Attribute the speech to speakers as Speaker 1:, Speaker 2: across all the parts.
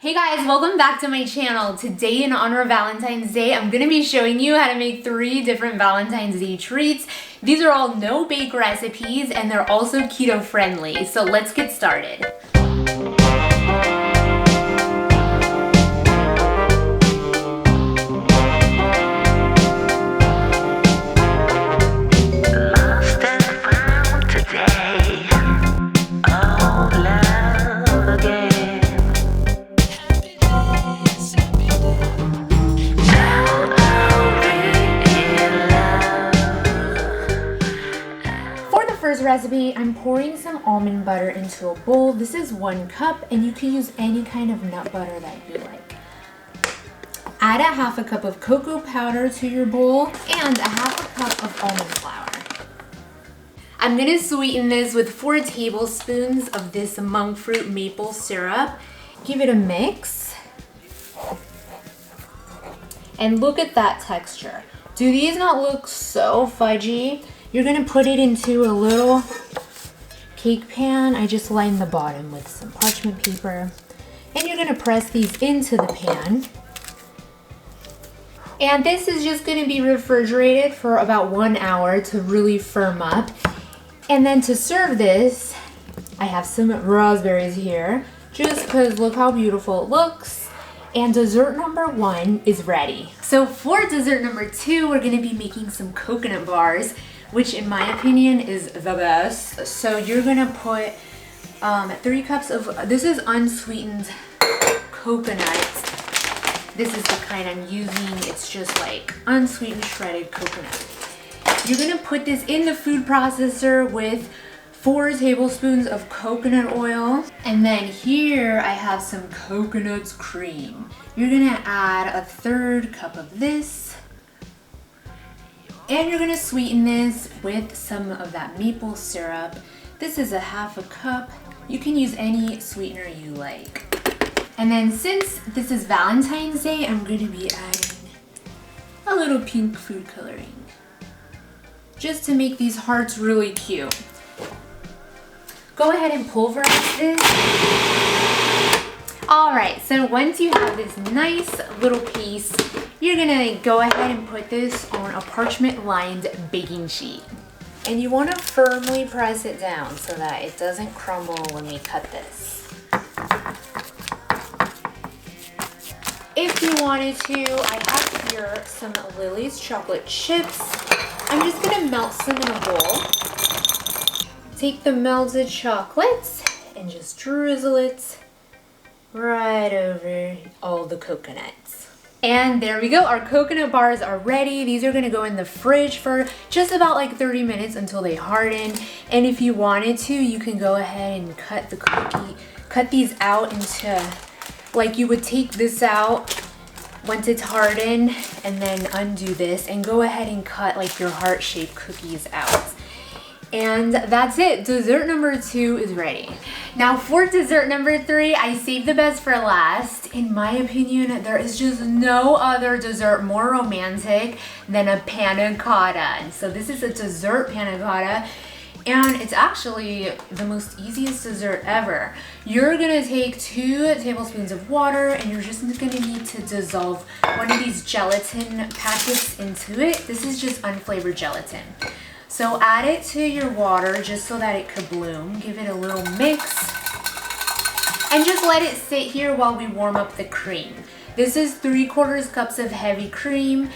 Speaker 1: Hey guys, welcome back to my channel. Today, in honor of Valentine's Day, I'm gonna be showing you how to make 3 different Valentine's Day treats. These are all no-bake recipes and they're also keto friendly. So let's get started. First recipe, I'm pouring some almond butter into a bowl. This is 1 cup and you can use any kind of nut butter that you like. Add a half a cup of cocoa powder to your bowl and a half a cup of almond flour. I'm gonna sweeten this with 4 tablespoons of this monk fruit maple syrup. Give it a mix. And look at that texture. Do these not look so fudgy? You're gonna put it into a little cake pan. I just lined the bottom with some parchment paper. And you're gonna press these into the pan. And this is just gonna be refrigerated for about 1 hour to really firm up. And then to serve this, I have some raspberries here, just because look how beautiful it looks. And dessert number 1 is ready. So for dessert number 2, we're gonna be making some coconut bars, which in my opinion is the best. So you're gonna put 3 cups of, this is unsweetened coconut. This is the kind I'm using. It's just like unsweetened shredded coconut. You're gonna put this in the food processor with 4 tablespoons of coconut oil. And then here I have some coconut cream. You're gonna add a 1/3 cup of this. And you're gonna sweeten this with some of that maple syrup. This is a half a cup. You can use any sweetener you like. And then since this is Valentine's Day, I'm gonna be adding a little pink food coloring, just to make these hearts really cute. Go ahead and pulverize this. All right, so once you have this nice little piece, you're gonna go ahead and put this on a parchment lined baking sheet. And you wanna firmly press it down so that it doesn't crumble when we cut this. If you wanted to, I have here some Lily's chocolate chips. I'm just gonna melt some in a bowl. Take the melted chocolates and just drizzle it right over all the coconuts. And there we go, our coconut bars are ready. These are gonna go in the fridge for just about like 30 minutes until they harden. And if you wanted to, you can go ahead and cut these out into, like you would take this out once it's hardened and then undo this and go ahead and cut like your heart-shaped cookies out. And that's it. Dessert number 2 is ready. Now for dessert number 3, I saved the best for last. In my opinion, there is just no other dessert more romantic than a panna cotta. And so this is a dessert panna cotta, and it's actually the most easiest dessert ever. You're gonna take 2 tablespoons of water and you're just gonna need to dissolve one of these gelatin packets into it. This is just unflavored gelatin. So add it to your water just so that it could bloom. Give it a little mix and just let it sit here while we warm up the cream. This is 3/4 cups of heavy cream,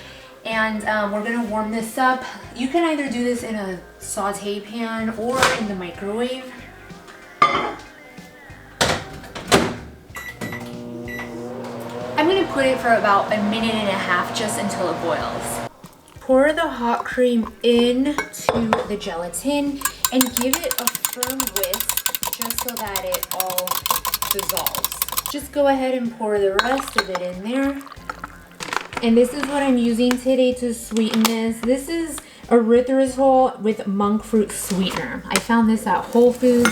Speaker 1: and we're gonna warm this up. You can either do this in a saute pan or in the microwave. I'm gonna put it for about 1.5 minutes just until it boils. Pour the hot cream into the gelatin and give it a firm whisk just so that it all dissolves. Just go ahead and pour the rest of it in there. And this is what I'm using today to sweeten this. This is erythritol with monk fruit sweetener. I found this at Whole Foods.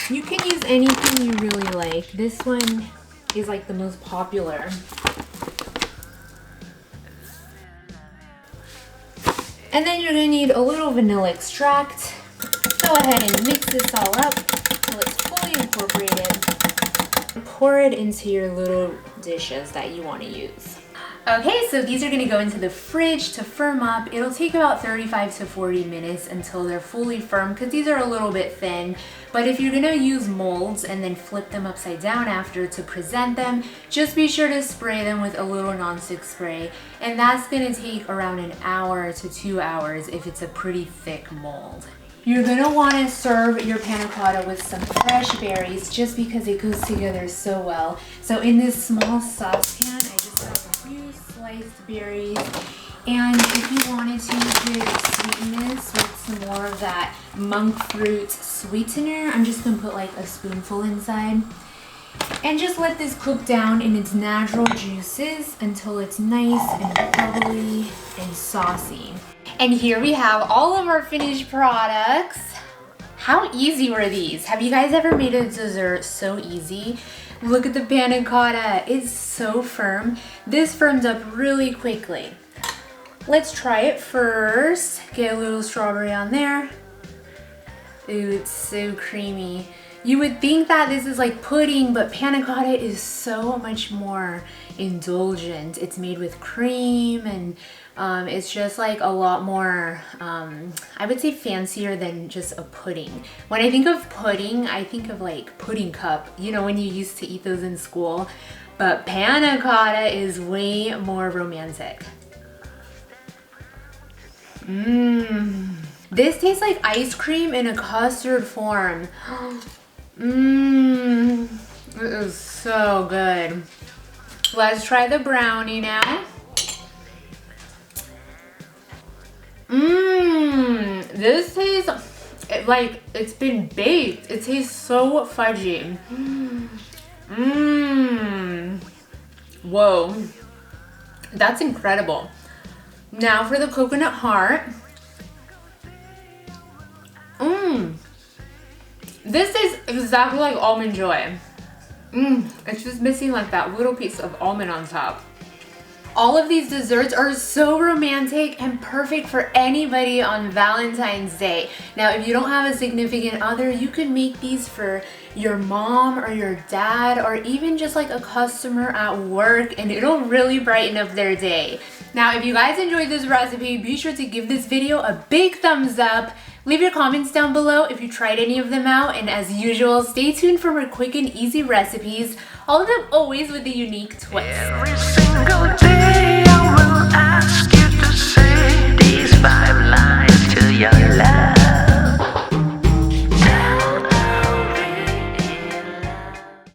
Speaker 1: You can use anything you really like. This one is like the most popular. And then you're gonna need a little vanilla extract. Go ahead and mix this all up until it's fully incorporated. pour it into your little dishes that you want to use. Okay, so these are gonna go into the fridge to firm up. It'll take about 35 to 40 minutes until they're fully firm because these are a little bit thin. But if you're gonna use molds and then flip them upside down after to present them, just be sure to spray them with a little nonstick spray. And that's gonna take around an hour to 2 hours if it's a pretty thick mold. You're gonna wanna serve your panna cotta with some fresh berries just because it goes together so well. So in this small saucepan, I just have a few sliced berries. And if you wanted to, you could sweeten this with some more of that monk fruit sweetener. I'm just gonna put like a spoonful inside. And just let this cook down in its natural juices until it's nice and bubbly and saucy. And here we have all of our finished products. How easy were these? Have you guys ever made a dessert so easy? Look at the panna cotta, it's so firm. This firmed up really quickly. Let's try it first. Get a little strawberry on there. Ooh, it's so creamy. You would think that this is like pudding, but panna cotta is so much more indulgent. It's made with cream and it's just like a lot more, I would say fancier than just a pudding. When I think of pudding, I think of like pudding cup, you know, when you used to eat those in school. But panna cotta is way more romantic. This tastes like ice cream in a custard form. It is so good. Let's try the brownie now. This tastes like it's been baked. It tastes so fudgy. Whoa, that's incredible. Now for the coconut heart. This is exactly like almond joy. It's just missing like that little piece of almond on top. All of these desserts are so romantic and perfect for anybody on Valentine's Day. Now, if you don't have a significant other, you could make these for your mom or your dad or even just like a customer at work, and it'll really brighten up their day. Now, if you guys enjoyed this recipe, be sure to give this video a big thumbs up. Leave your comments down below if you tried any of them out, and as usual, stay tuned for more quick and easy recipes, all of them always with a unique twist. Every single day I will ask you.